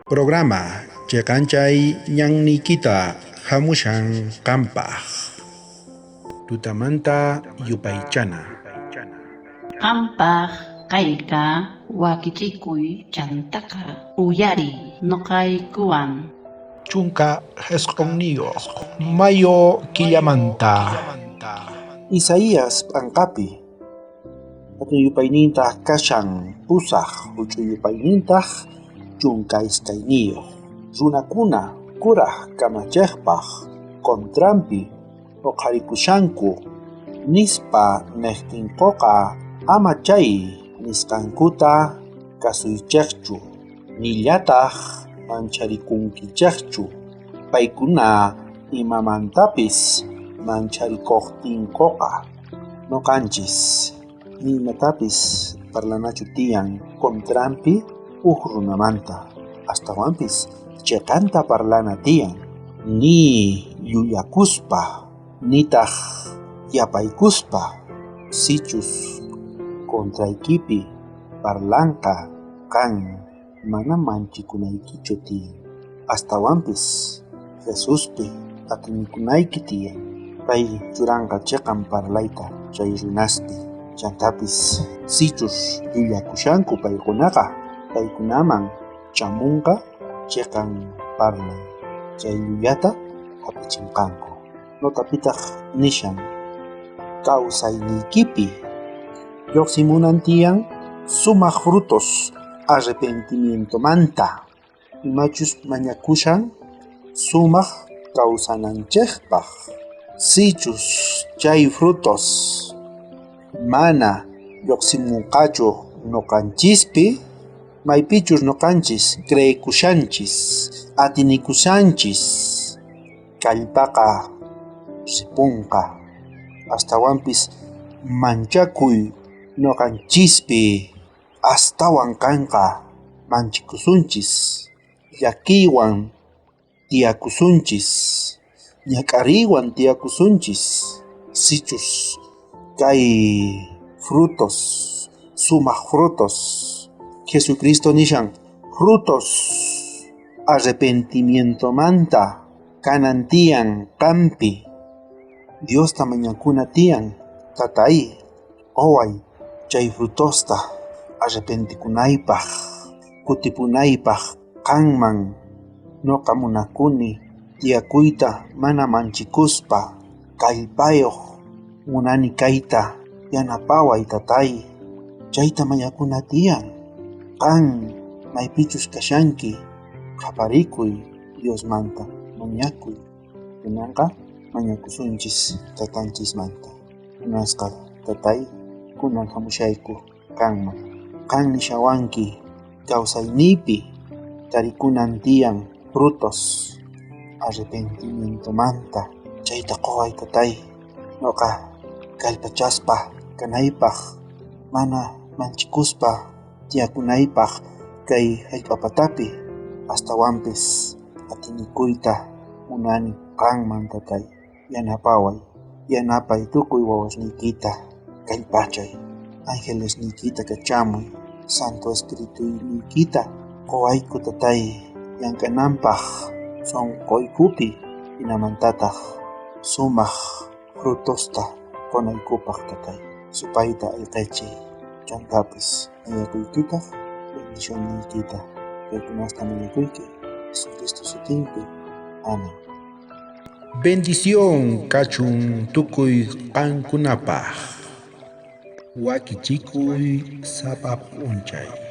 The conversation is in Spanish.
Programa Cheqanchay ñannikita hamushan qampaq. Tutamanta yupaychana. Qampaq kayqa wakichikuy chantaka uyari nuqaykuwan. Chunka hesqonniyuq mayo killamanta. Isaías p'anqapi yupayninta kashan pusaq huch'uyupaynintaq chunka iskayniyuq runakuna kuraq kamachiqpaq kontranpi huqarikushanku nispa niqtinkuqa ama chay nisqankuta kasuychiqchu nillataq mancharikunkichiqchu paykuna imamantapis mancharikuqtinkuqa nuqanchis nimatapis parlanachu tiyan kontranpi huk runamanta astawanpis chiqanta parlana tiyan ni yuyakuspa nitaq yapaykuspa sichus kontraykipi parlanqa kan mana manchikunaykichu tiyan astawanpis Jesuspi atinikunayki tiyan pay churanqa chiqan parlayta chay runaspi chantapis sichus yuyakushanku paykunaqa paykunaman chamunqa chiqan parlay chay yuyata hap'ichinqanku notapitaq nishan kawsayniykipi lluqsimunan tiyan sumaq frutos arrepentimientomanta imachus mañakushan sumaq kawsananchikpaq sichus chay frutos mana lluqsimunqachu nuqanchispi maypichus nuqanchis creyikushanchis atinikushanchis kallpaqa ripunqa astawanpis manchakuy nuqanchispi astawan kanqa manchikusunchis llakiywan tiyakusunchis ñak'ariywan tiyakusunchis sichus kay frutos sumaq frutos Jesucristo nishan frutos arrepentimientomanta kanan tiyan qampi Diosta mañakuna tiyan Tatay qoway chay frutosta arrepentikunaypaq kutipunaypaq qanman nuqa munakuni tiyakuyta mana manchikuspa kallpayuq munani kayta yanapaway Tatay chayta mañakuna tiyan qan maypichus kashanki qaparikuy Diosmanta mañakuy kunanqa mañakusunchis tatanchismanta kunasqa Tatay kunan hamushayku kanman qan nishawanki kawsayniypi tarikunan tiyan frutos arrepentimientomanta chayta qoway Tatay nuqa kallpachaspa kanaypaq mana manchikuspa tiyakunaypaq kay hallp'apatapi astawanpis atinikuyta munani qanman Tatay yanapaway yanapay tukuy wawasniykita kallpachay angelesniykita kachamuy Santo Espirituykita qowayku Tatay llank'ananpaq sunquykupi hinamantataq sumaq frutosta qonaykupaq Tatay supayta allqachiy chantapis mañakuykitaq bendicionniykita paykunasta mañakuyki Jesucristo sutinpi amén. Bendición kachun tukuy qankunapaq. Wakichikuy sapa p'unchay.